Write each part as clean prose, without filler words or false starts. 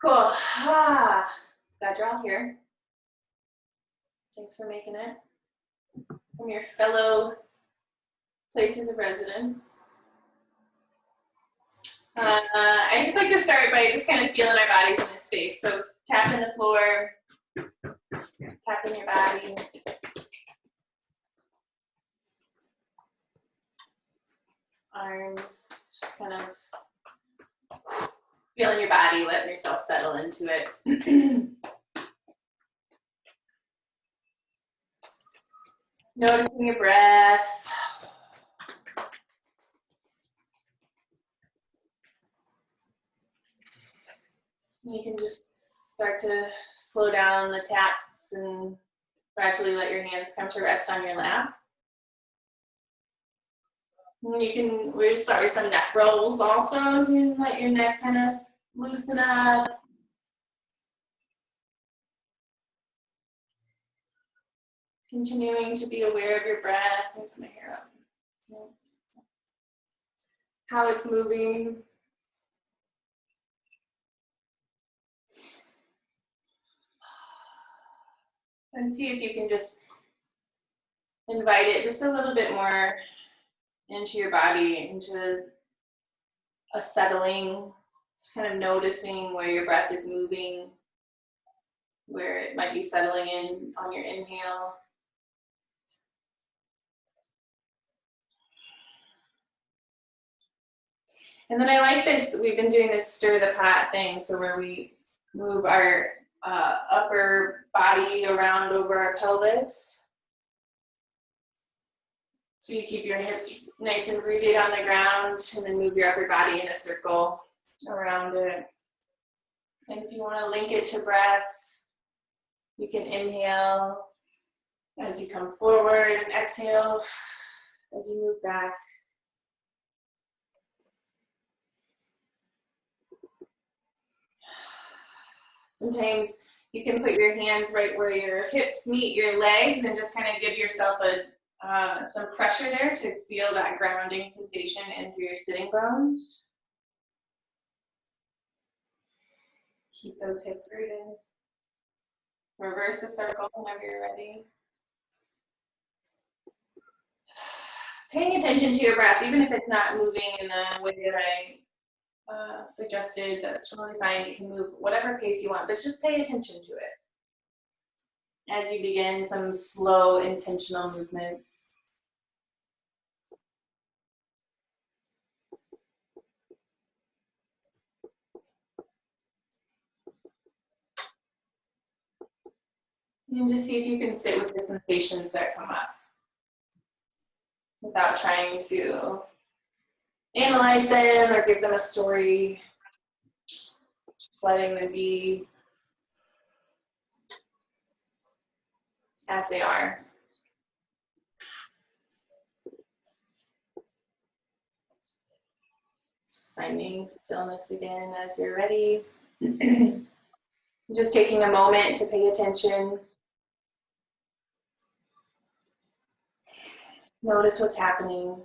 Cool. Glad you're all here. Thanks for making it from your fellow places of residence. I just like to start by just kind of feeling our bodies in this space. So tapping the floor, tapping your body. Arms, just kind of feeling your body, letting yourself settle into it. Noticing your breath. You can just start to slow down the taps and gradually let your hands come to rest on your lap. And you can, we'll start with some neck rolls also. So you can let your neck kind of loosen up. Continuing to be aware of your breath. Let me put my hair up. How it's moving. And see if you can just invite it just a little bit more into your body, into a settling, just kind of noticing where your breath is moving, where it might be settling in on your inhale. And then I like this, we've been doing this stir the pot thing, so where we move our upper body around over our pelvis. So you keep your hips nice and rooted on the ground, and then move your upper body in a circle around it. And if you want to link it to breath, you can inhale as you come forward and exhale as you move back. Sometimes you can put your hands right where your hips meet your legs and just kind of give yourself some pressure there to feel that grounding sensation in through your sitting bones. Keep those hips rooted. Reverse the circle whenever you're ready. Paying attention to your breath, even if it's not moving in the way that I suggested, that's totally fine. You can move whatever pace you want, but just pay attention to it as you begin some slow, intentional movements. And just see if you can sit with the sensations that come up without trying to analyze them or give them a story. Just letting them be as they are. Finding stillness again as you're ready. Just taking a moment to pay attention. Notice what's happening.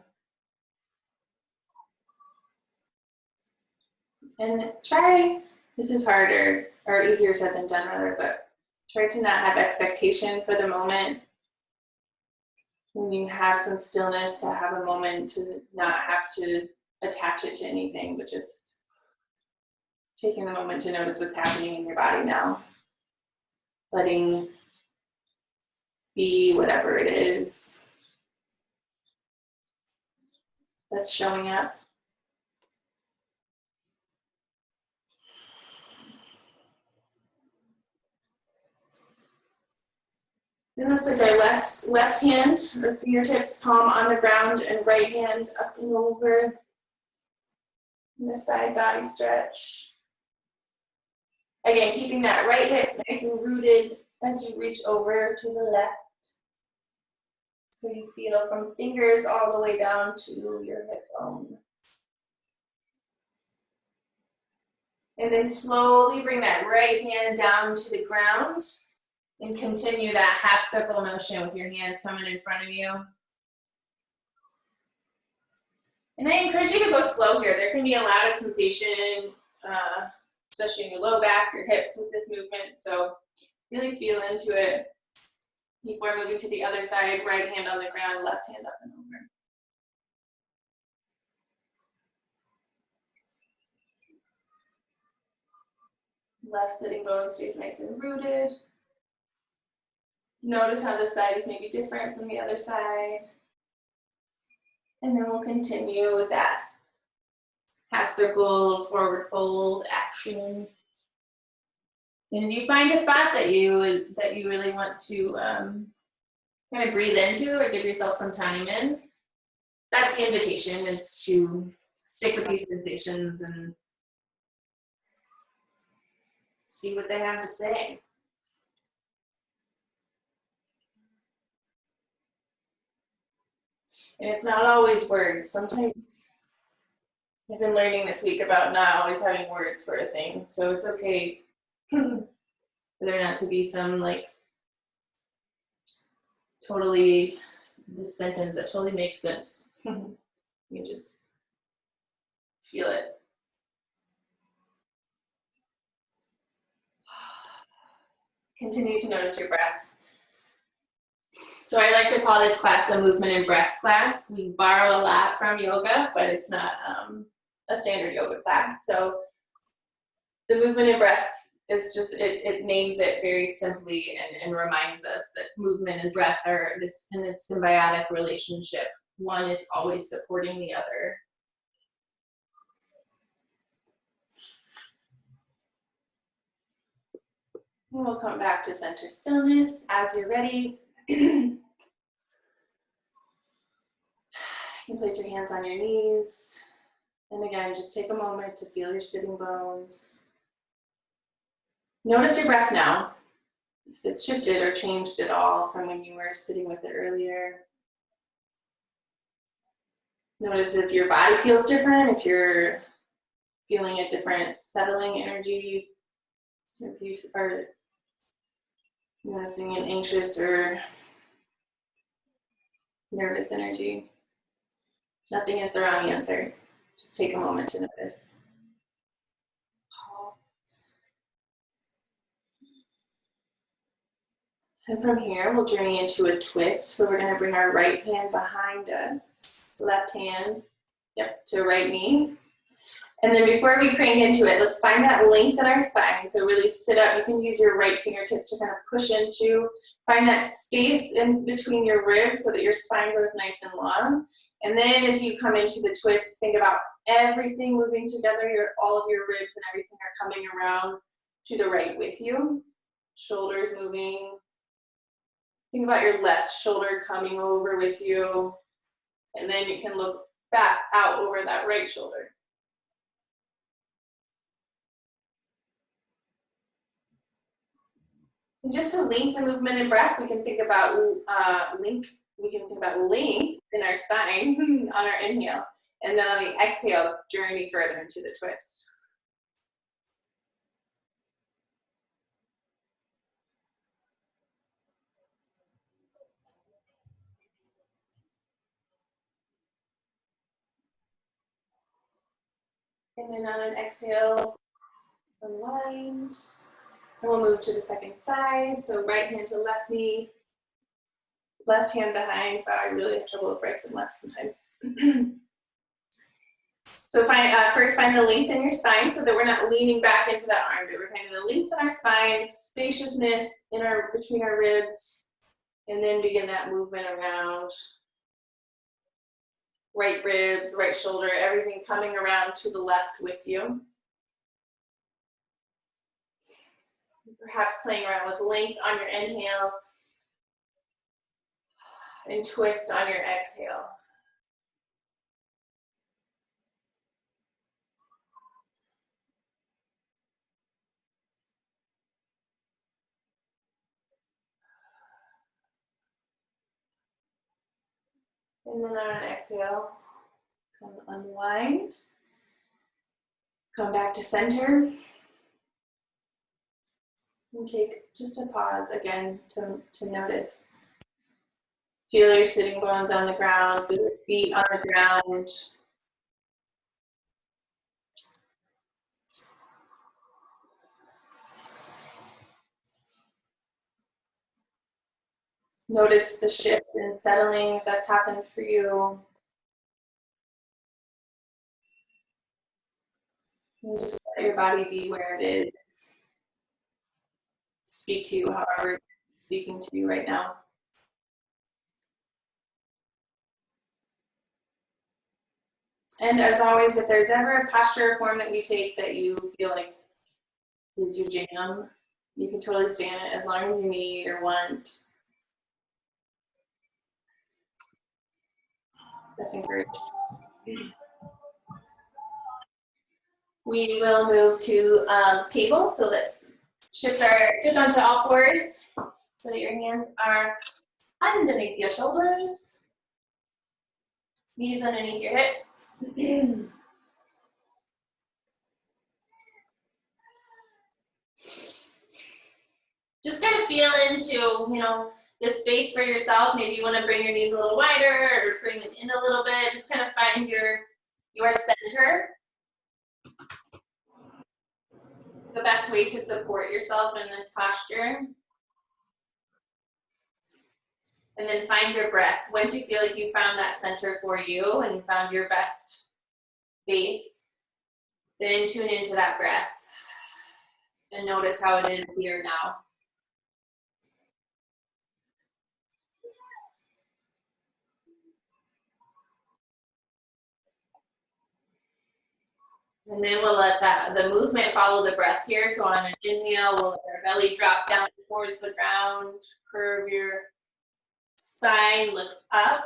And try, this is harder or easier said than done rather, but try to not have expectation for the moment. When you have some stillness, to have a moment to not have to attach it to anything, but just taking the moment to notice what's happening in your body now. Letting be whatever it is that's showing up. Then let's place our left hand or fingertips, palm on the ground, and right hand up and over in the side body stretch. Again, keeping that right hip nice and rooted as you reach over to the left. So you feel from fingers all the way down to your hip bone. And then slowly bring that right hand down to the ground and continue that half circle motion with your hands coming in front of you. And I encourage you to go slow here. There can be a lot of sensation especially in your low back, your hips with this movement. So really feel into it before moving to the other side. Right hand on the ground, left hand up and over. Left sitting bone stays nice and rooted. Notice how this side is maybe different from the other side. And then we'll continue with that half circle, forward fold action. And if you find a spot that you really want to kind of breathe into or give yourself some time in, that's the invitation, is to stick with these sensations and see what they have to say. And it's not always words. Sometimes I've been learning this week about not always having words for a thing. So it's okay for there not to be some like totally, this sentence that totally makes sense. You just feel it. Continue to notice your breath. So I like to call this class the movement and breath class. We borrow a lot from yoga, but it's not a standard yoga class. So the movement and breath, it's just, it names it very simply and reminds us that movement and breath are in this symbiotic relationship. One is always supporting the other. And we'll come back to center stillness as you're ready. You can place your hands on your knees. And again, just take a moment to feel your sitting bones. Notice your breath now. If it's shifted or changed at all from when you were sitting with it earlier. Notice if your body feels different, if you're feeling a different settling energy, if you are noticing an anxious or nervous energy. Nothing is the wrong answer. Just take a moment to notice. And from here, we'll journey into a twist. So we're going to bring our right hand behind us, left hand, to right knee. And then before we crank into it, let's find that length in our spine. So really sit up. You can use your right fingertips to kind of push into. Find that space in between your ribs so that your spine goes nice and long. And then as you come into the twist, think about everything moving together. All of your ribs and everything are coming around to the right with you. Shoulders moving. Think about your left shoulder coming over with you. And then you can look back out over that right shoulder. And just to length the movement and breath, we can think about length in our spine on our inhale. And then on the exhale, journey further into the twist. And then on an exhale, unwind. And we'll move to the second side. So right hand to left knee, left hand behind. Wow, I really have trouble with rights and lefts sometimes. So first find the length in your spine so that we're not leaning back into that arm, but we're finding the length in our spine, spaciousness between our ribs, and then begin that movement around. Right ribs, right shoulder, everything coming around to the left with you. Perhaps playing around with length on your inhale and twist on your exhale. And then on an exhale, come unwind. Come back to center. And take just a pause again to notice. Feel your sitting bones on the ground, feel your feet on the ground. Notice the shift and settling that's happened for you. And just let your body be where it is. Speak to you however it's speaking to you right now. And as always, if there's ever a posture or form that we take that you feel like is your jam, you can totally stand it as long as you need or want. That's encouraging. We will move to table. So let's shift onto all fours so that your hands are underneath your shoulders, knees underneath your hips. Just kind of feel into, the space for yourself. Maybe you want to bring your knees a little wider or bring them in a little bit. Just kind of find your center. The best way to support yourself in this posture. And then find your breath. Once you feel like you found that center for you and you found your best base, then tune into that breath and notice how it is here now. And then we'll let the movement follow the breath here. So on an inhale, we'll let our belly drop down towards the ground, curve your spine, look up.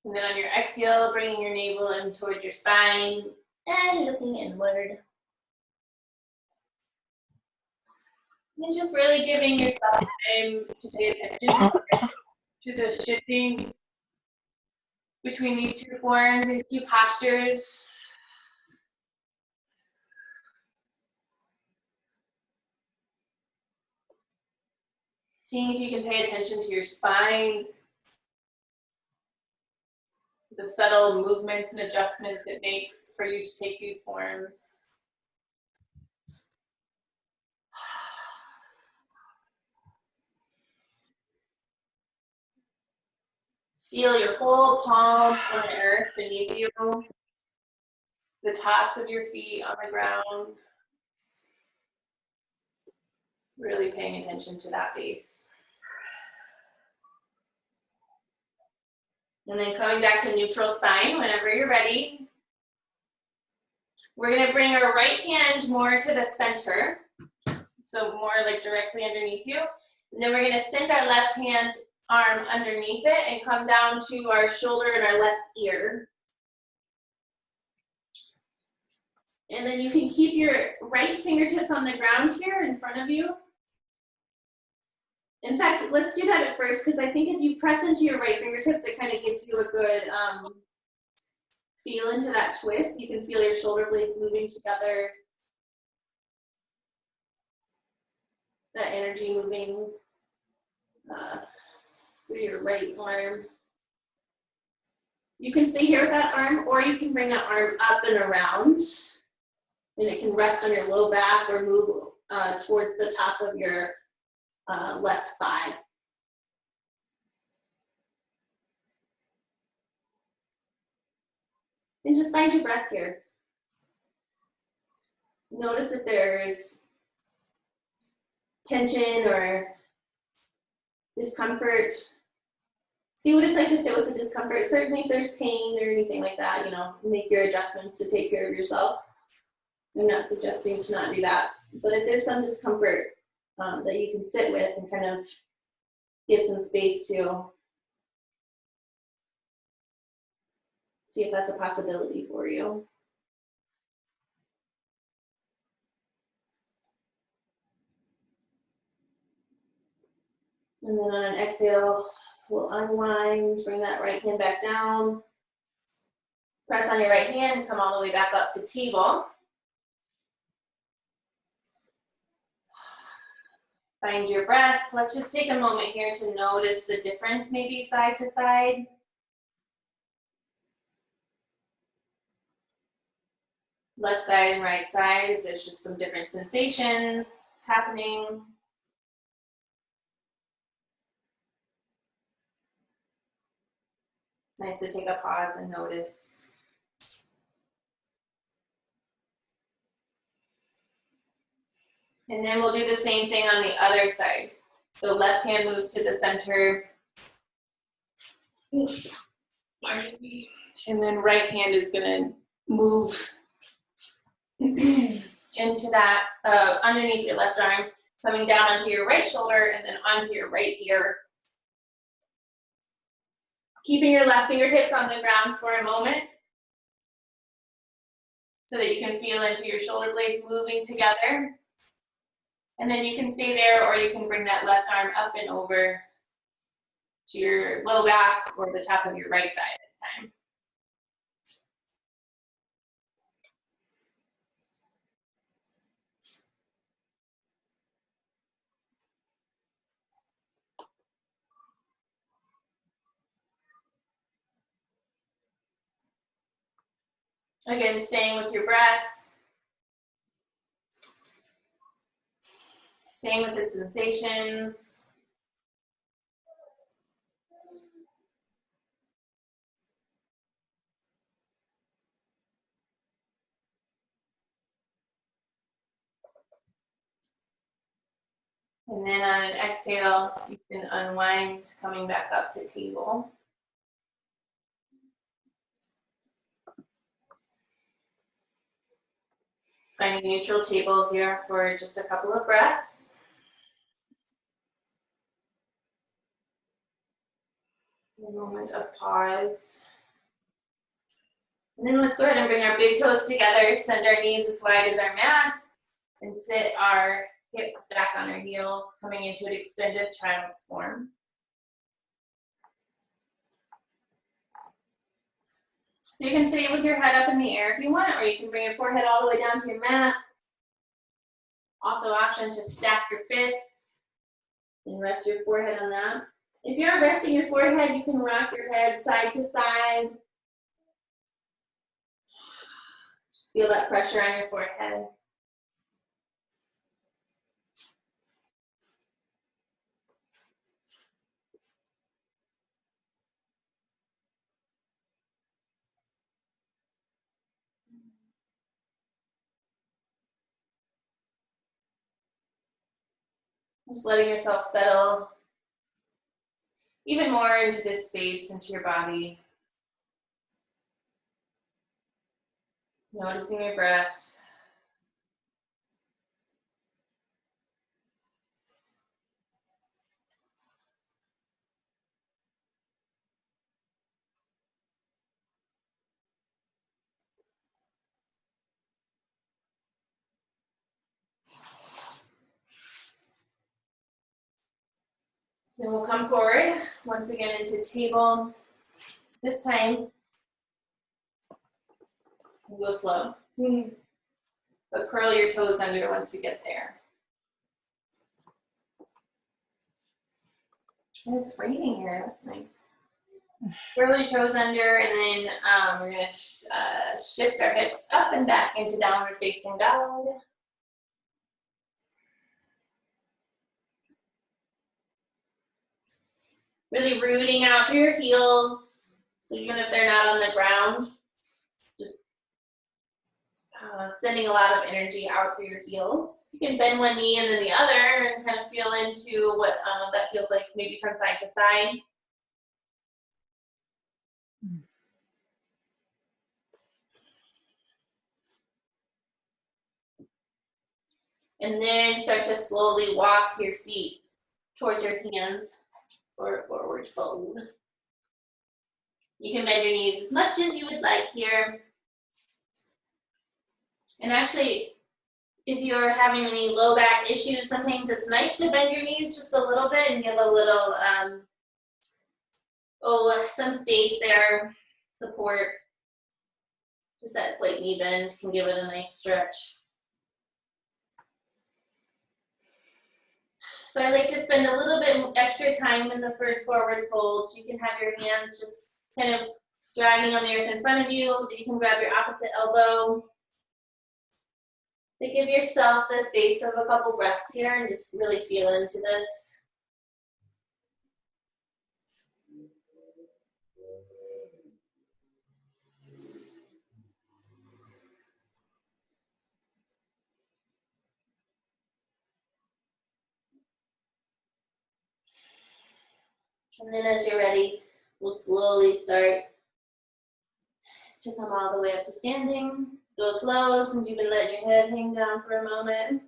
And then on your exhale, bringing your navel in towards your spine and looking inward. And just really giving yourself time to pay attention to the shifting between these two forms, these two postures. Seeing if you can pay attention to your spine, the subtle movements and adjustments it makes for you to take these forms. Feel your whole palm on the earth beneath you, the tops of your feet on the ground. Really paying attention to that base. And then coming back to neutral spine whenever you're ready. We're going to bring our right hand more to the center, so more like directly underneath you. And then we're going to send our left hand arm underneath it and come down to our shoulder and our left ear. And then you can keep your right fingertips on the ground here in front of you. In fact, let's do that at first, because I think if you press into your right fingertips, it kind of gives you a good feel into that twist. You can feel your shoulder blades moving together. That energy moving through your right arm. You can stay here with that arm, or you can bring that arm up and around. And it can rest on your low back or move towards the top of your left thigh. And just find your breath here. Notice if there's tension or discomfort. See what it's like to sit with the discomfort. Certainly if there's pain or anything like that, make your adjustments to take care of yourself. I'm not suggesting to not do that. But if there's some discomfort that you can sit with and kind of give some space to, see if that's a possibility for you. And then on an exhale, we'll unwind, bring that right hand back down. Press on your right hand, come all the way back up to table. Find your breath. Let's just take a moment here to notice the difference, maybe side to side. Left side and right side, if there's just some different sensations happening. Nice to take a pause and notice. And then we'll do the same thing on the other side. So left hand moves to the center. Pardon me. And then right hand is gonna move into that, underneath your left arm, coming down onto your right shoulder and then onto your right ear. Keeping your left fingertips on the ground for a moment so that you can feel into your shoulder blades moving together. And then you can stay there, or you can bring that left arm up and over to your low back or the top of your right thigh this time. Again, staying with your breath. Staying with the sensations. And then on an exhale, you can unwind, coming back up to table. Find a neutral table here for just a couple of breaths. A moment of pause. And then let's go ahead and bring our big toes together, send our knees as wide as our mats, and sit our hips back on our heels, coming into an extended child's form. So you can stay with your head up in the air if you want, or you can bring your forehead all the way down to your mat. Also option to stack your fists and rest your forehead on that. If you're resting your forehead, you can rock your head side to side. Just feel that pressure on your forehead. Just letting yourself settle even more into this space, into your body. Noticing your breath. Then we'll come forward once again into table. This time, we'll go slow. But curl your toes under once you get there. And it's raining here, that's nice. Curl your toes under, and then we're gonna shift our hips up and back into downward facing dog. Really rooting out through your heels. So even if they're not on the ground, just sending a lot of energy out through your heels. You can bend one knee and then the other and kind of feel into what that feels like, maybe from side to side. And then start to slowly walk your feet towards your hands for a forward fold. You can bend your knees as much as you would like here. And actually, if you're having any low back issues, sometimes it's nice to bend your knees just a little bit and give a little, some space there, support. Just that slight knee bend can give it a nice stretch. So I like to spend a little bit extra time in the first forward fold. So you can have your hands just kind of dragging on the earth in front of you. You can grab your opposite elbow. To give yourself the space of a couple breaths here and just really feel into this. And then as you're ready, we'll slowly start to come all the way up to standing. Go slow since you've been letting your head hang down for a moment.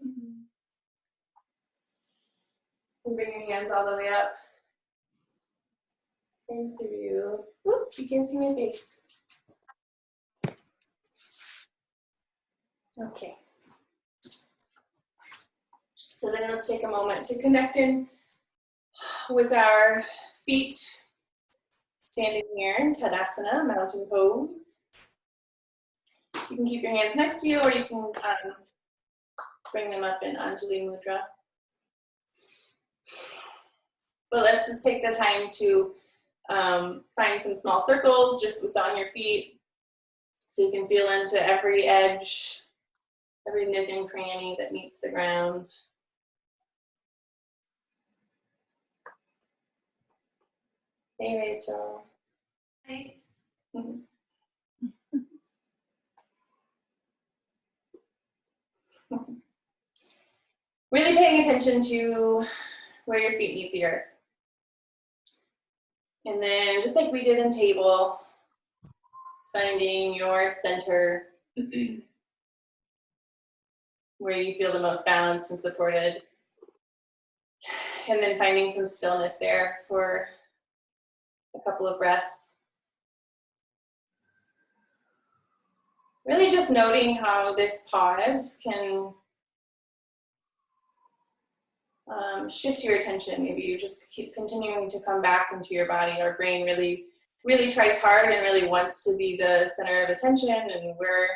And bring your hands all the way up and through. Oops, you can't see my face. Okay. So then let's take a moment to connect in with our feet standing here in Tadasana, mountain pose. You can keep your hands next to you, or you can bring them up in Anjali Mudra. But let's just take the time to find some small circles just on your feet, so you can feel into every edge, every nook and cranny that meets the ground. Hey, Rachel. Hi. Really paying attention to where your feet meet the earth. And then just like we did in table, finding your center where you feel the most balanced and supported. And then finding some stillness there for a couple of breaths. Really just noting how this pause can shift your attention. Maybe you just keep continuing to come back into your body. Our brain really tries hard and really wants to be the center of attention and where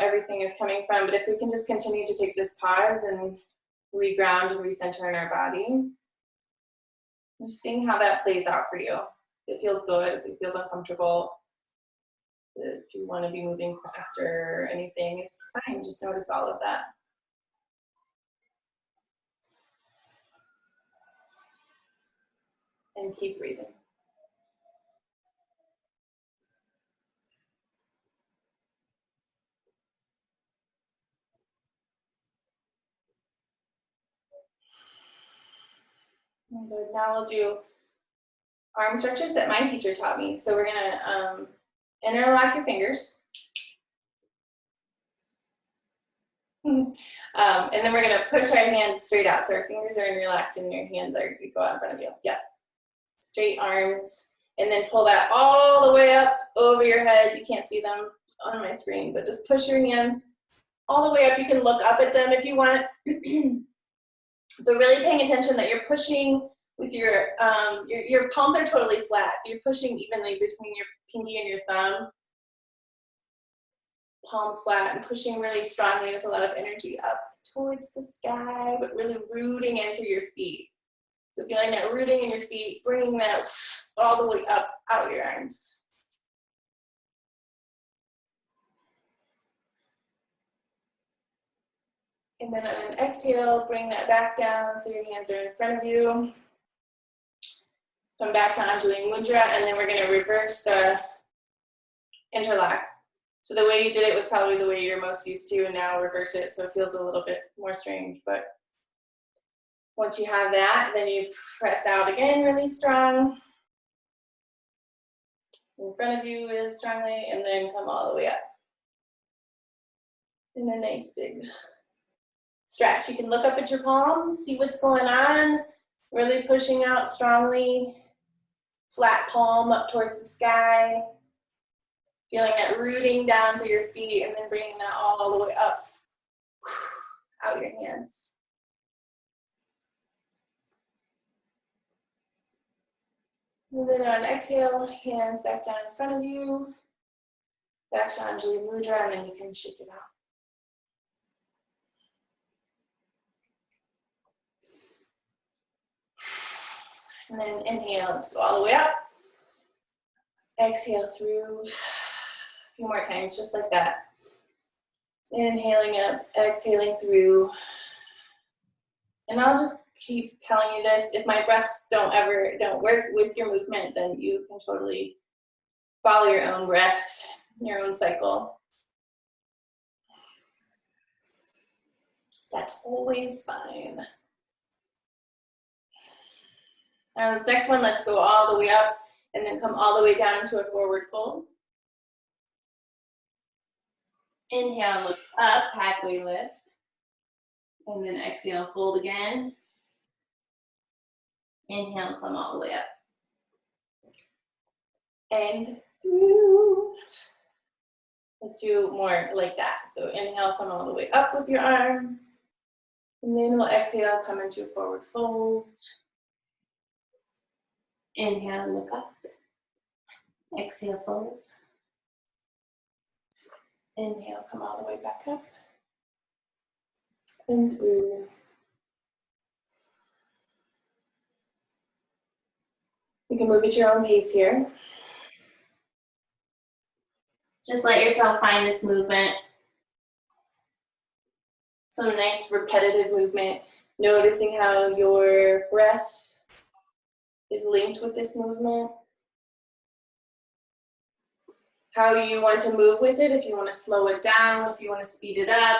everything is coming from. But if we can just continue to take this pause and reground and recenter in our body, just seeing how that plays out for you. If it feels good, if it feels uncomfortable, if you want to be moving faster or anything, it's fine. Just notice all of that. And keep breathing. Good. Now we'll do arm stretches that my teacher taught me. So we're gonna interlock your fingers. And then we're gonna push our hands straight out. So our fingers are interlocked and your hands are go out in front of you. Yes. Straight arms. And then pull that all the way up over your head. You can't see them on my screen, but just push your hands all the way up. You can look up at them if you want. But really paying attention that you're pushing with your palms are totally flat. So you're pushing evenly between your pinky and your thumb. Palms flat and pushing really strongly with a lot of energy up towards the sky, but really rooting in through your feet. So feeling that rooting in your feet, bringing that all the way up out of your arms. And then on an exhale, bring that back down so your hands are in front of you. Come back to Anjali Mudra, and then we're going to reverse the interlock. So the way you did it was probably the way you're most used to, and now reverse it so it feels a little bit more strange. But once you have that, then you press out again really strong. In front of you really strongly, and then come all the way up. In a nice big stretch. You can look up at your palms, see what's going on, really pushing out strongly, flat palm up towards the sky, feeling that rooting down through your feet, and then bringing that all the way up, out your hands. And then on exhale, hands back down in front of you, back to Anjali Mudra, and then you can shake it out. And then inhale, let's go all the way up. Exhale through. A few more times, just like that. Inhaling up, exhaling through. And I'll just keep telling you this. If my breaths don't work with your movement, then you can totally follow your own breath, your own cycle. That's always fine. Now this next one, let's go all the way up and then come all the way down into a forward fold. Inhale, look up, halfway lift. And then exhale, fold again. Inhale, come all the way up. And let's do more like that. So inhale, come all the way up with your arms. And then we'll exhale, come into a forward fold. Inhale, look up. Exhale, fold. Inhale, come all the way back up. And through. You can move at your own pace here. Just let yourself find this movement. Some nice repetitive movement. Noticing how your breath is linked with this movement. How you want to move with it, if you want to slow it down, if you want to speed it up.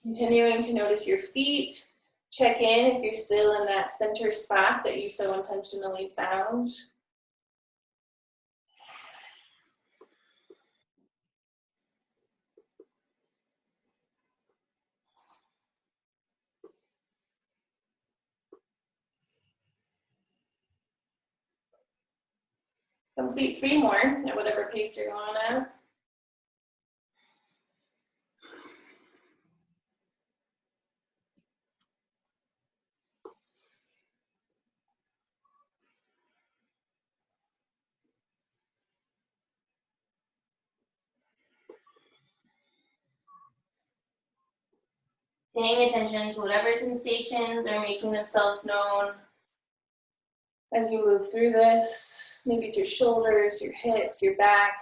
Continuing to notice your feet. Check in if you're still in that center spot that you so intentionally found. Complete 3 more at whatever pace you're going at. Paying attention to whatever sensations are making themselves known as you move through this. Maybe it's your shoulders, your hips, your back,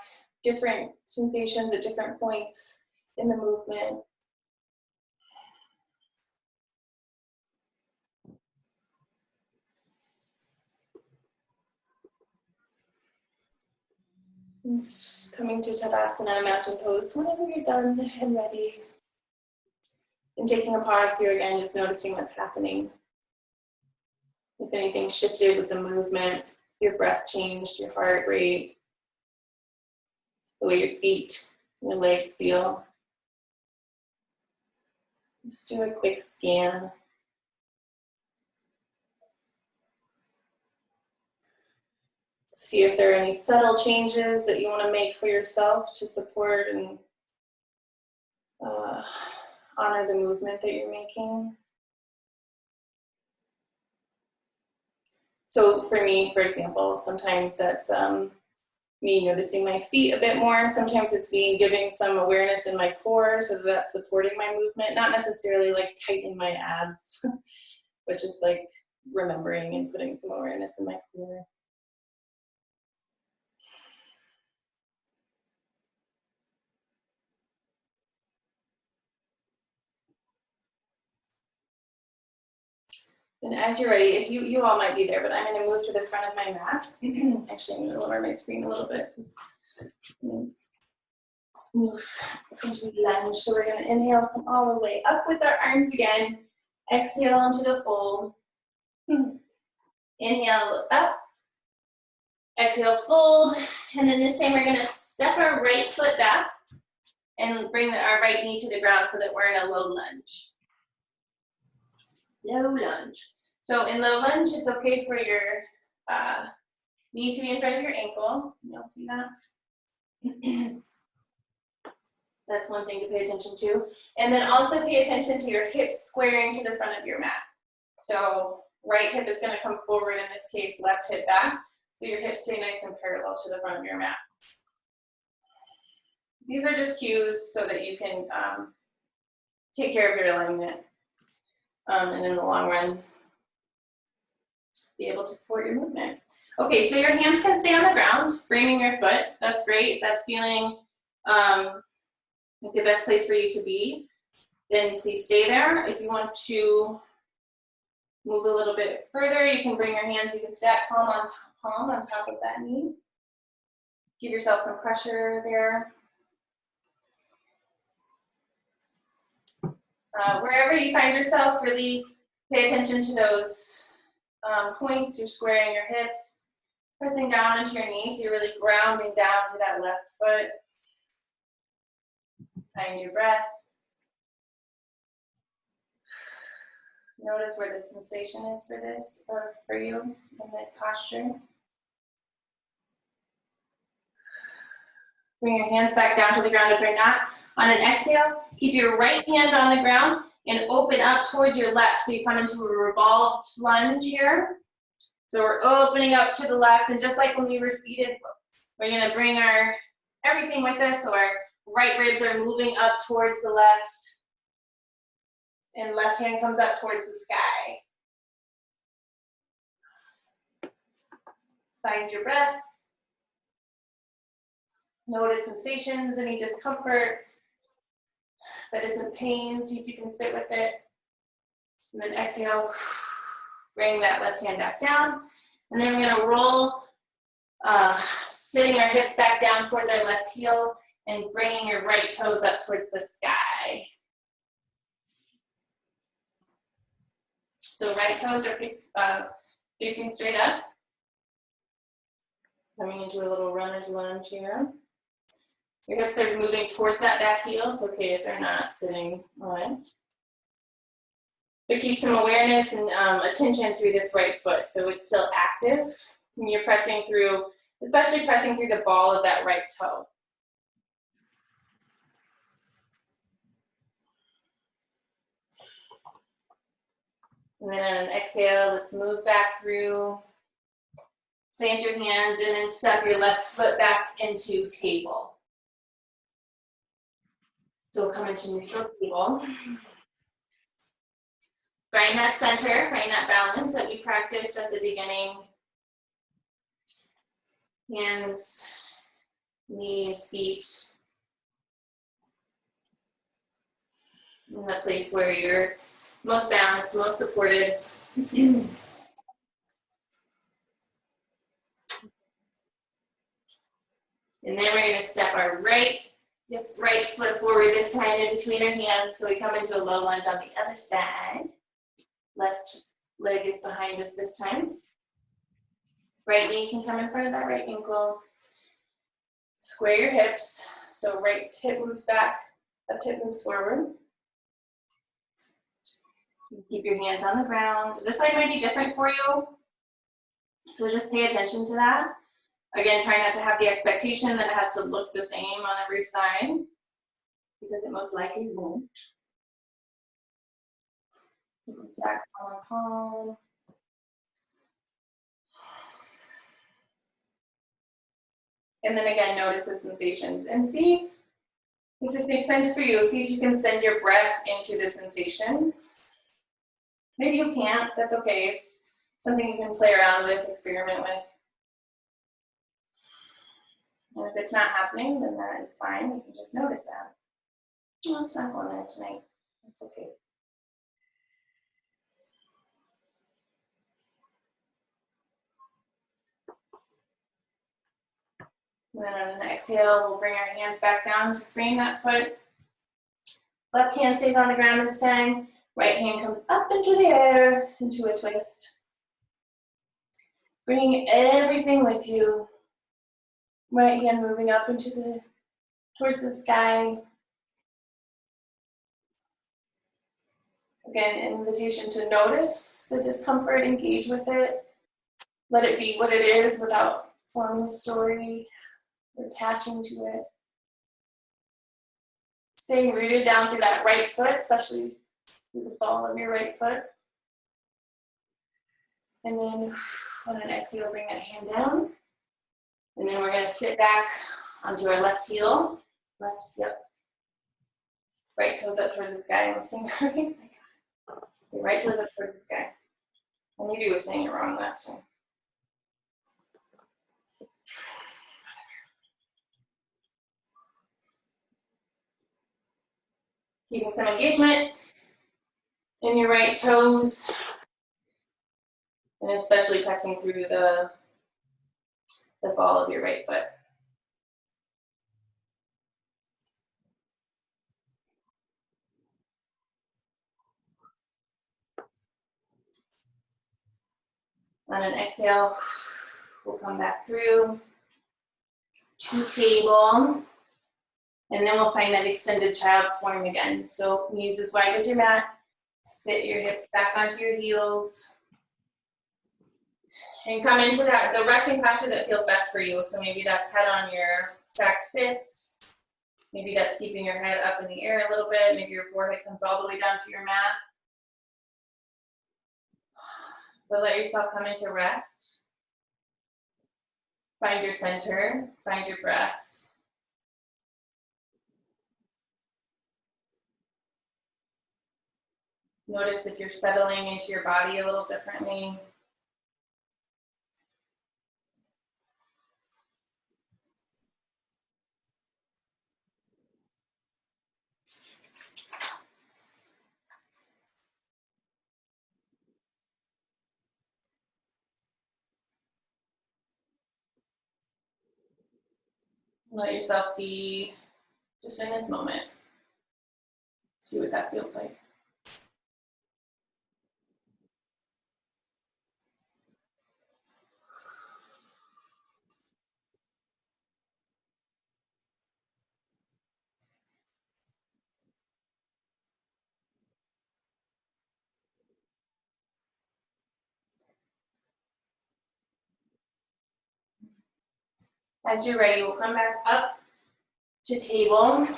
different sensations at different points in the movement. Coming to Tadasana, mountain pose, whenever you're done and ready. And taking a pause here again, just noticing what's happening. If anything shifted with the movement, your breath changed, your heart rate, the way your feet, your legs feel. Just do a quick scan. See if there are any subtle changes that you want to make for yourself to support and honor the movement that you're making. So for me, for example, sometimes that's me noticing my feet a bit more. Sometimes it's me giving some awareness in my core so that's supporting my movement, not necessarily like tightening my abs, but just like remembering and putting some awareness in my core. And as you're ready, if you all might be there, but I'm going to move to the front of my mat. Actually, I'm going to lower my screen a little bit. Move into lunge. So we're going to inhale, come all the way up with our arms again. Exhale into the fold. Inhale, look up. Exhale, fold. And then this time we're going to step our right foot back and bring our right knee to the ground so that we're in a low lunge. Low lunge. So in low lunge, it's okay for your knee to be in front of your ankle. You'll see that. That's one thing to pay attention to. And then also pay attention to your hips squaring to the front of your mat. So right hip is going to come forward, in this case, left hip back. So your hips stay nice and parallel to the front of your mat. These are just cues so that you can take care of your alignment. And in the long run, be able to support your movement. Okay, so your hands can stay on the ground, framing your foot. That's great. That's feeling like the best place for you to be. Then please stay there. If you want to move a little bit further, you can bring your hands, you can stack palm on top of that knee. Give yourself some pressure there. Wherever you find yourself, really pay attention to those points. You're squaring your hips, pressing down into your knees. So you're really grounding down to that left foot. Find your breath. Notice where the sensation is for this, or for you in this posture. Bring your hands back down to the ground if they're not. On an exhale, keep your right hand on the ground and open up towards your left. So you come into a revolved lunge here. So we're opening up to the left, and just like when we were seated, we're gonna bring our everything with us, so our right ribs are moving up towards the left, and left hand comes up towards the sky. Find your breath. Notice sensations, any discomfort that isn't pain. See if you can sit with it. And then exhale, bring that left hand back down. And then we're gonna roll, sitting our hips back down towards our left heel and bringing your right toes up towards the sky. So right toes are facing straight up. Coming into a little runner's lunge here. Your hips are moving towards that back heel. It's okay if they're not sitting on it. But keep some awareness and attention through this right foot, so it's still active. And you're pressing through, especially pressing through the ball of that right toe. And then on an exhale, let's move back through. Plant your hands and then step your left foot back into table. So we'll come into neutral table. Find that center, find that balance that we practiced at the beginning. Hands, knees, feet. In the place where you're most balanced, most supported. And then we're gonna step our right foot forward this time in between our hands. So we come into a low lunge on the other side. Left leg is behind us this time. Right knee can come in front of that right ankle. Square your hips. So right hip moves back, left hip moves forward. Keep your hands on the ground. This side might be different for you, so just pay attention to that. Again, try not to have the expectation that it has to look the same on every side, because it most likely won't. Stack palm on palm. And then again, notice the sensations and see if this makes sense for you. See if you can send your breath into the sensation. Maybe you can't, that's okay. It's something you can play around with, experiment with. And if it's not happening, then that is fine. You can just notice that. Well, it's not going there tonight. That's okay. And then on an exhale, we'll bring our hands back down to frame that foot. Left hand stays on the ground this time. Right hand comes up into the air, into a twist. Bringing everything with you. Right hand moving up into towards the sky. Again, an invitation to notice the discomfort, engage with it. Let it be what it is without forming a story or attaching to it. Staying rooted down through that right foot, especially through the ball of your right foot. And then on an exhale, bring that hand down. And then we're going to sit back onto our left heel. Left, yep. Right toes up towards the sky. I'm saying that right? Your right toes up towards the sky. Well, maybe I was saying it wrong last time. Keeping some engagement in your right toes, and especially pressing through the ball of your right foot. On an exhale, we'll come back through to table. And then we'll find that extended child's form again. So knees as wide as your mat. Sit your hips back onto your heels. And come into that, the resting posture that feels best for you. So maybe that's head on your stacked fist. Maybe that's keeping your head up in the air a little bit. Maybe your forehead comes all the way down to your mat. But let yourself come into rest. Find your center, find your breath. Notice if you're settling into your body a little differently. Let yourself be just in this moment. See what that feels like. As you're ready, we'll come back up to table.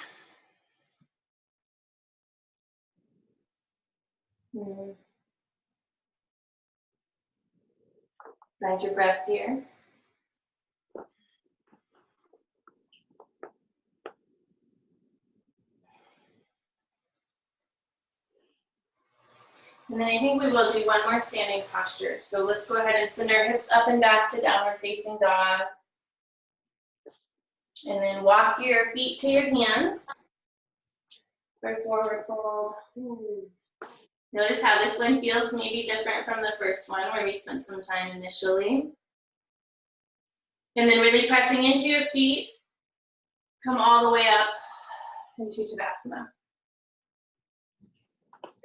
Find your breath here. And then I think we will do one more standing posture. So let's go ahead and send our hips up and back to downward facing dog. And then walk your feet to your hands for forward fold. Notice how this one feels maybe different from the first one where we spent some time initially. And then really pressing into your feet, come all the way up into Tadasana.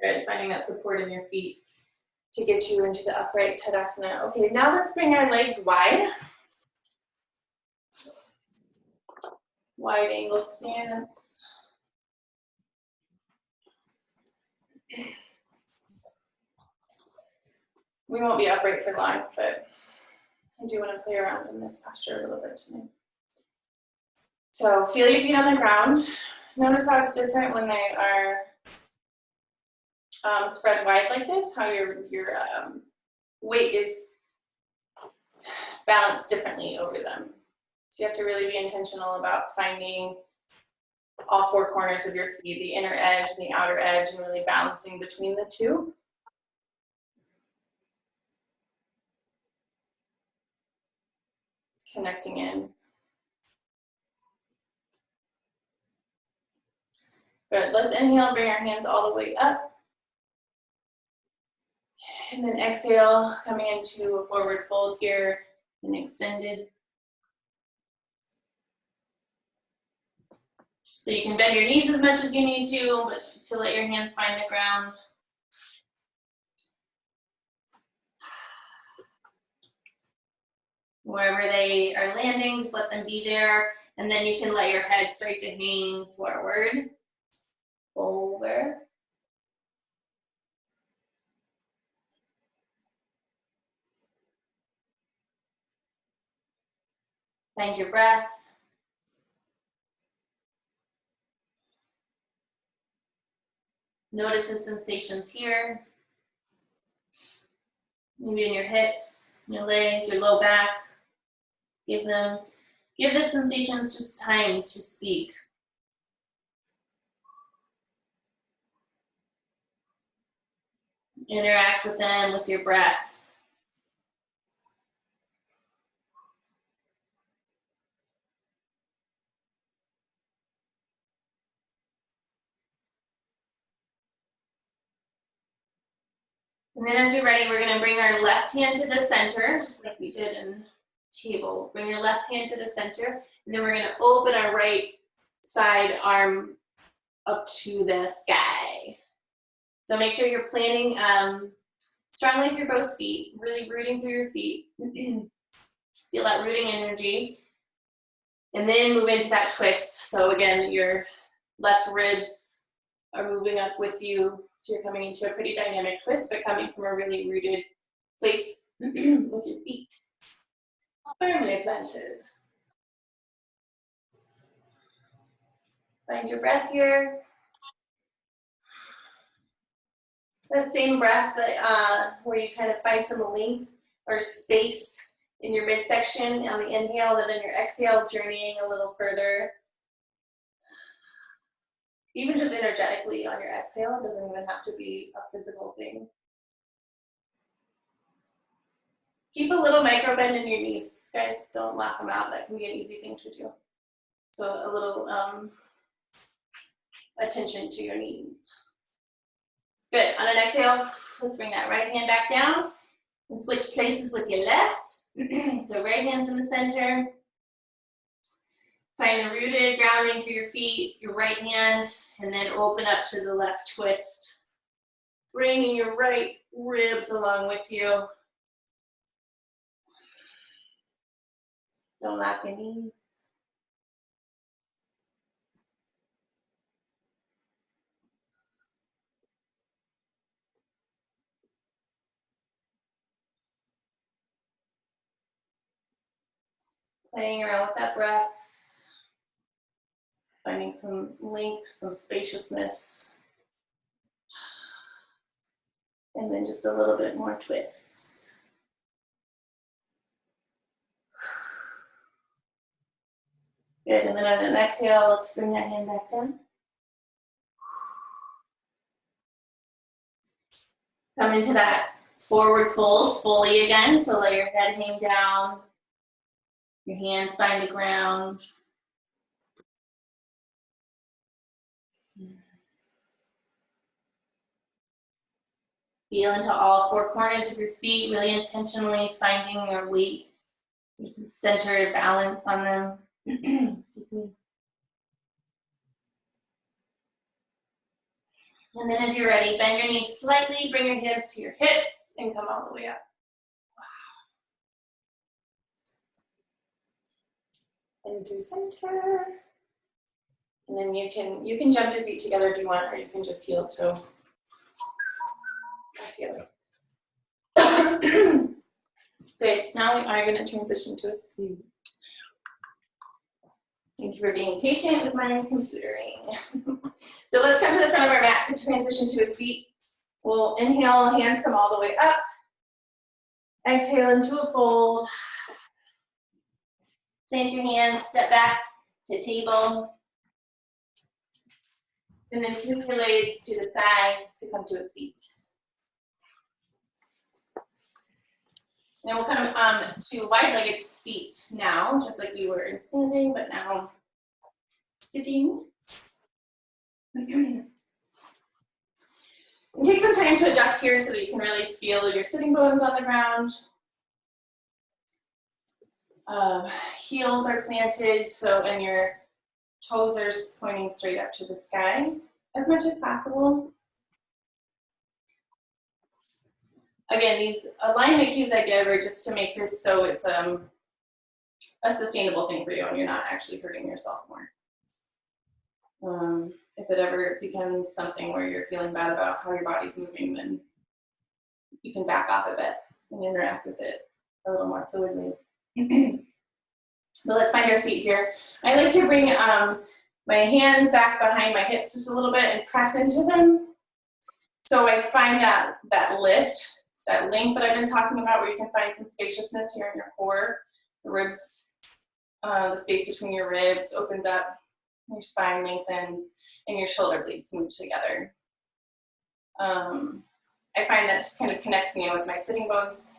Good, finding that support in your feet to get you into the upright Tadasana. Okay, now let's bring our legs wide. Wide angle stance. We won't be upright for long, but I do want to play around in this posture a little bit tonight. So feel your feet on the ground. Notice how it's different when they are spread wide like this, how your weight is balanced differently over them. So you have to really be intentional about finding all four corners of your feet, the inner edge and the outer edge, and really balancing between the two. Connecting in. Good, let's inhale, bring our hands all the way up. And then exhale, coming into a forward fold here and extended. So you can bend your knees as much as you need to, but to let your hands find the ground. Wherever they are landing, just let them be there. And then you can let your head start to hang forward, over. Find your breath. Notice the sensations here. Maybe in your hips, your legs, your low back. Give the sensations just time to speak. Interact with them with your breath. And then as you're ready, we're gonna bring our left hand to the center, just like we did in table. Bring your left hand to the center, and then we're gonna open our right side arm up to the sky. So make sure you're planning strongly through both feet, really rooting through your feet. Feel that rooting energy. And then move into that twist. So again, your left ribs are moving up with you. So you're coming into a pretty dynamic twist, but coming from a really rooted place with your feet firmly planted. Find your breath here. That same breath that where you kind of find some length or space in your midsection on the inhale, then in your exhale, journeying a little further. Even just energetically on your exhale, it doesn't even have to be a physical thing. Keep a little micro bend in your knees, guys. Don't lock them out. That can be an easy thing to do. So a little attention to your knees. Good. On an exhale, let's bring that right hand back down and switch places with your left. So right hand's in the center. Find the rooted grounding through your feet, your right hand, and then open up to the left twist. Bringing your right ribs along with you. Don't lock your knees. Playing around with that breath. Finding some length, some spaciousness. And then just a little bit more twist. Good, and then on an exhale, let's bring that hand back down. Come into that forward fold fully again, so let your head hang down. Your hands find the ground. Feel into all four corners of your feet, really intentionally finding your weight, your centered balance on them. Excuse me. And then as you're ready, bend your knees slightly, bring your hands to your hips, and come all the way up. And through center. And then you can jump your feet together if you want, or you can just heel toe back together. Good. Now we are going to transition to a seat. Thank you for being patient with my computering. So let's come to the front of our mat to transition to a seat. We'll inhale, hands come all the way up. Exhale into a fold. Plant your hands, step back to table. And then flip your legs to the side to come to a seat. And we'll come to wide-legged seat now, just like we were in standing, but now sitting. And take some time to adjust here so that you can really feel your sitting bones on the ground. Heels are planted, so and your toes are pointing straight up to the sky as much as possible. Again, these alignment cues I give are just to make this so it's a sustainable thing for you and you're not actually hurting yourself more. If it ever becomes something where you're feeling bad about how your body's moving, then you can back off a bit and interact with it a little more fluidly. So let's find our seat here. I like to bring my hands back behind my hips just a little bit and press into them. So I find that lift, that length that I've been talking about, where you can find some spaciousness here in your core. The ribs, the space between your ribs opens up, your spine lengthens, and your shoulder blades move together. I find that just kind of connects me with my sitting bones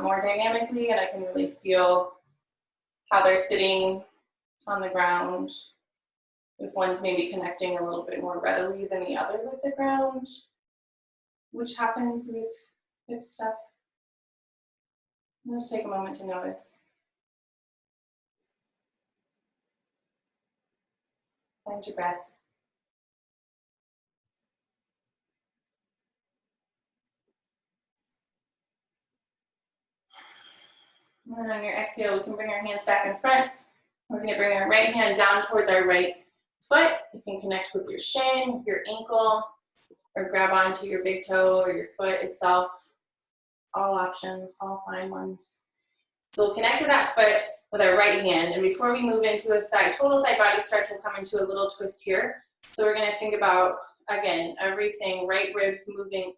more dynamically, and I can really feel how they're sitting on the ground. If one's maybe connecting a little bit more readily than the other with the ground, which happens with hip stuff. Let's take a moment to notice. Find your breath. And then on your exhale, we can bring our hands back in front. We're going to bring our right hand down towards our right foot. You can connect with your shin, your ankle, or grab onto your big toe or your foot itself. All options, all fine ones. So we'll connect with that foot with our right hand. And before we move into a total side body stretch, we'll come into a little twist here. So we're going to think about, again, everything, right ribs moving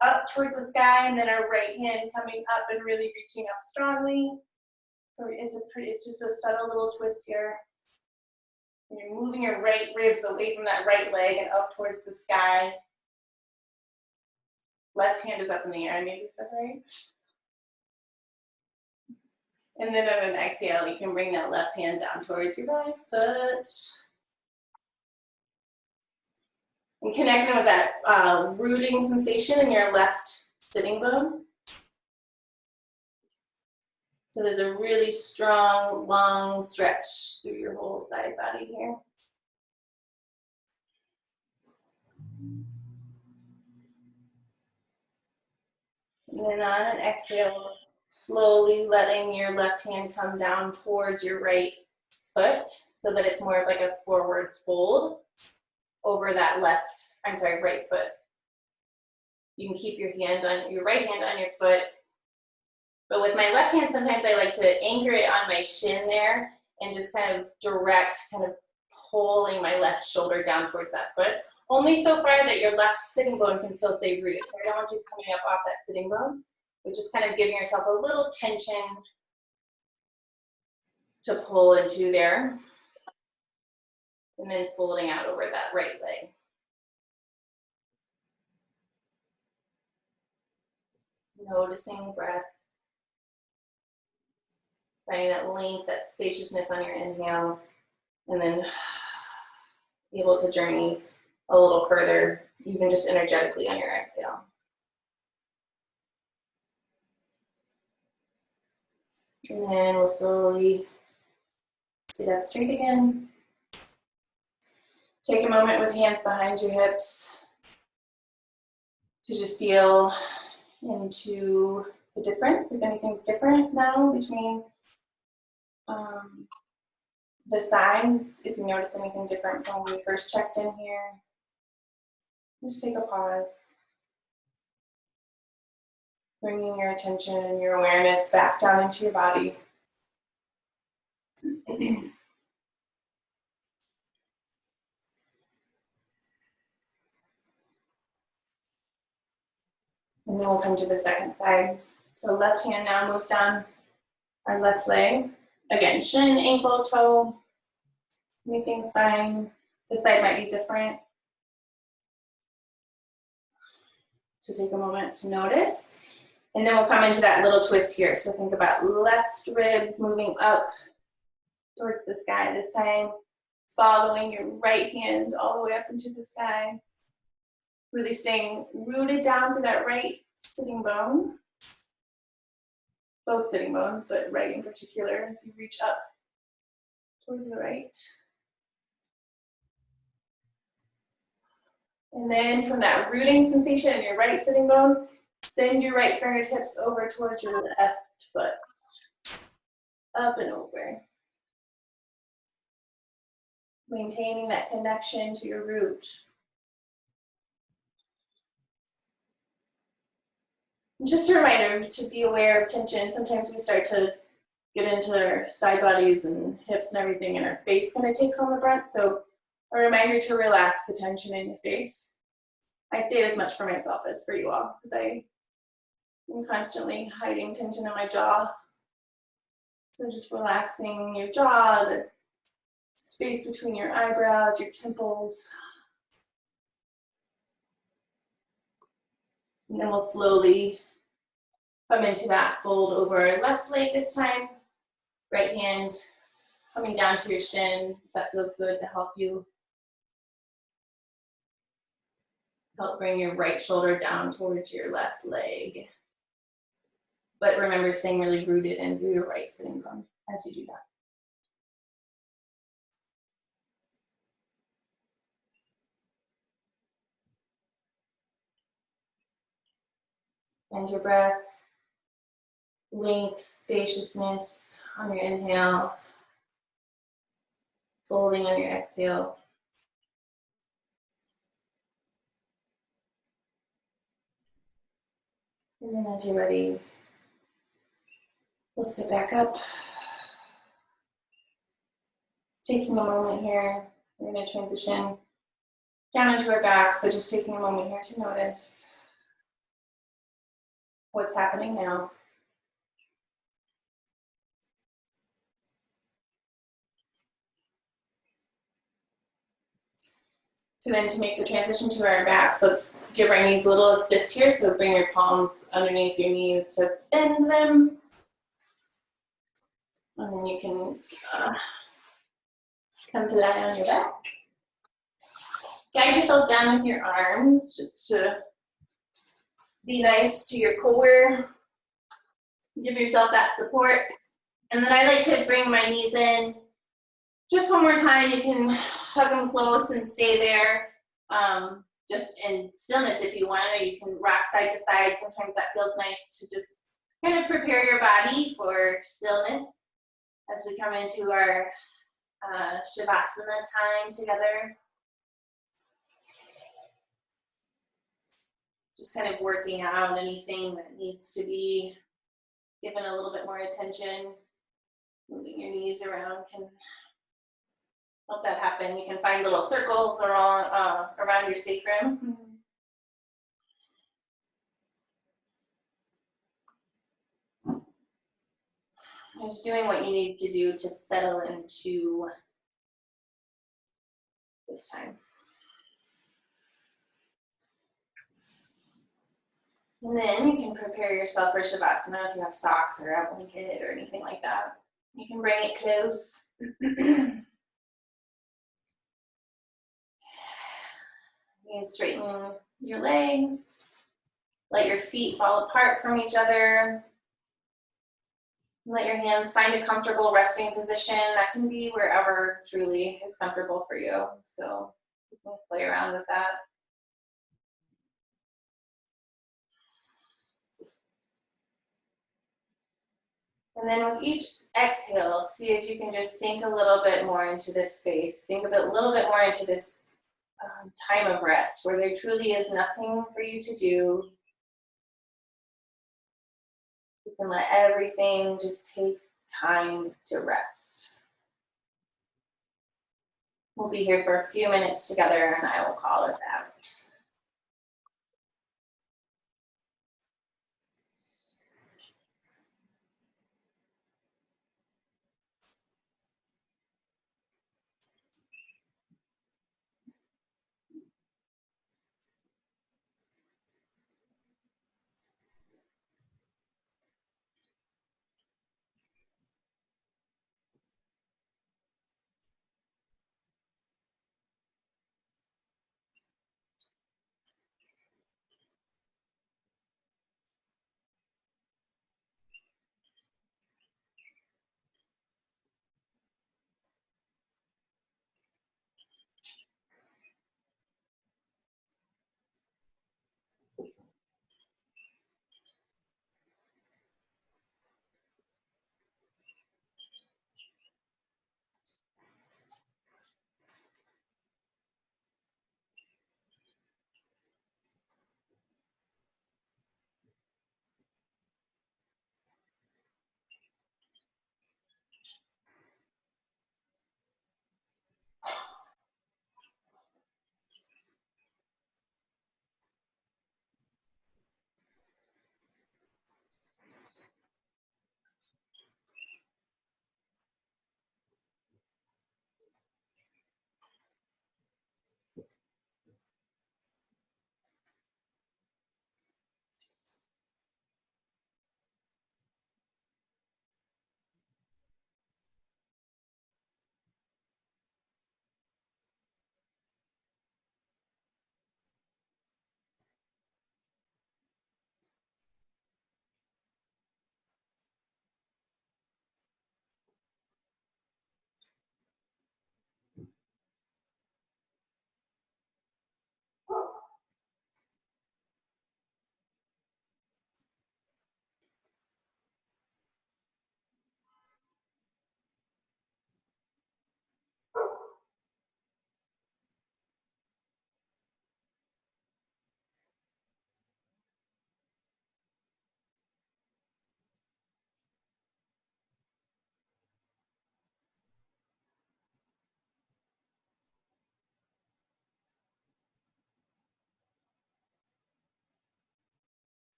up towards the sky, and then our right hand coming up and really reaching up strongly. So it's just a subtle little twist here. And you're moving your right ribs away from that right leg and up towards the sky. Left hand is up in the air, maybe separate. And then on an exhale, you can bring that left hand down towards your right foot. And connecting with that rooting sensation in your left sitting bone. So there's a really strong, long stretch through your whole side body here. And then on an exhale, slowly letting your left hand come down towards your right foot so that it's more of like a forward fold over that right foot. You can keep your right hand on your foot. But with my left hand, sometimes I like to anchor it on my shin there and just kind of pulling my left shoulder down towards that foot. Only so far that your left sitting bone can still stay rooted. So I don't want you coming up off that sitting bone, but just kind of giving yourself a little tension to pull into there. And then folding out over that right leg. Noticing breath. Finding that length, that spaciousness on your inhale, and then able to journey a little further, even just energetically on your exhale. And then we'll slowly sit up straight again. Take a moment with hands behind your hips to just feel into the difference, if anything's different now between the sides, if you notice anything different from when we first checked in here. Just take a pause. Bringing your attention and your awareness back down into your body. And then we'll come to the second side. So left hand now moves down our left leg. Again, shin, ankle, toe, anything's fine. This side might be different. So take a moment to notice. And then we'll come into that little twist here. So think about left ribs moving up towards the sky this time. Following your right hand all the way up into the sky. Really staying rooted down through that right sitting bone. Both sitting bones, but right in particular as you reach up towards the right. And then from that rooting sensation in your right sitting bone, send your right fingertips over towards your left foot. Up and over. Maintaining that connection to your root. Just a reminder to be aware of tension. Sometimes we start to get into our side bodies and hips and everything, and our face kind of takes on the brunt. So a reminder to relax the tension in your face. I say it as much for myself as for you all, because I am constantly hiding tension in my jaw. So just relaxing your jaw, the space between your eyebrows, your temples. And then we'll slowly come into that fold over our left leg this time. Right hand coming down to your shin. That feels good to help you. Help bring your right shoulder down towards your left leg. But remember, staying really rooted into your right sitting bone as you do that. And your breath. length, spaciousness on your inhale, folding on your exhale. And then as you're ready, we'll sit back up. Taking a moment here, we're going to transition down into our backs, but just taking a moment here to notice what's happening now. So then to make the transition to our backs, let's give our knees a little assist here. So bring your palms underneath your knees to bend them. And then you can come to lie on your back. Guide yourself down with your arms just to be nice to your core. Give yourself that support. And then I like to bring my knees in. Just one more time, you can hug them close and stay there. Just in stillness if you want, or you can rock side to side. Sometimes that feels nice to just kind of prepare your body for stillness as we come into our Shavasana time together. Just kind of working out anything that needs to be given a little bit more attention. Moving your knees around can help that happen. You can find little circles around your sacrum. Just doing what you need to do to settle into this time. And then you can prepare yourself for Shavasana if you have socks or a blanket or anything like that. You can bring it close. You can straighten your legs. Let your feet fall apart from each other. Let your hands find a comfortable resting position. That can be wherever truly is comfortable for you. So you can play around with that. And then with each exhale, see if you can just sink a little bit more into this space. Sink a little bit more into this time of rest where there truly is nothing for you to do. You can let everything just take time to rest. We'll be here for a few minutes together and I will call us out.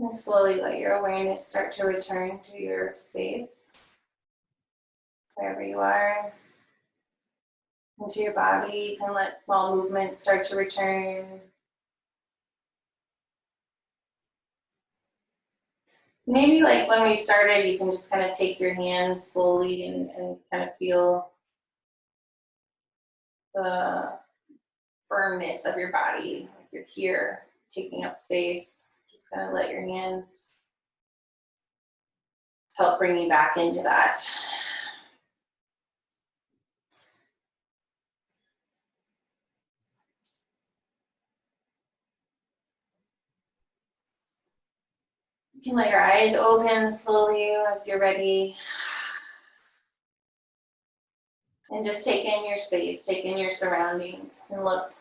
And slowly let your awareness start to return to your space, wherever you are, into your body. You can let small movements start to return. Maybe like when we started, you can just kind of take your hands slowly and kind of feel the firmness of your body, like you're here, taking up space. Just kind of let your hands help bring you back into that. You can let your eyes open slowly as you're ready. And just take in your space, take in your surroundings, and look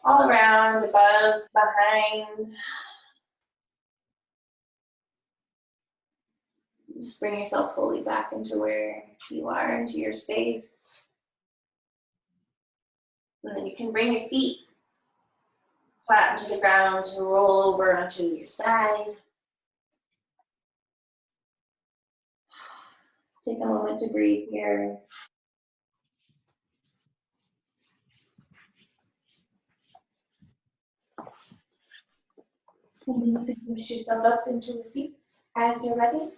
all around, above, behind. Just bring yourself fully back into where you are, into your space. And then you can bring your feet flat into the ground to roll over onto your side. Take a moment to breathe here. And then you can push yourself up into a seat as you're ready.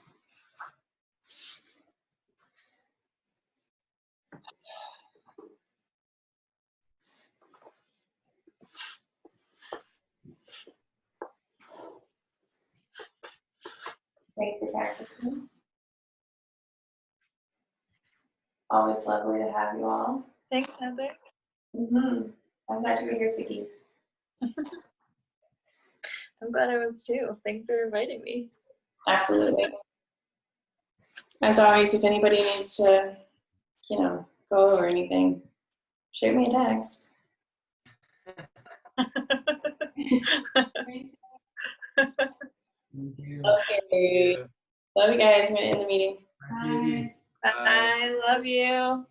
Thanks for practicing. Always lovely to have you all. Thanks, Heather. I'm glad you were here, Vicky. I'm glad I was too. Thanks for inviting me. Absolutely. As always, if anybody needs to, go or anything, shoot me a text. Thank you. Okay. Love you guys. I'm gonna end the meeting. Bye. I love you.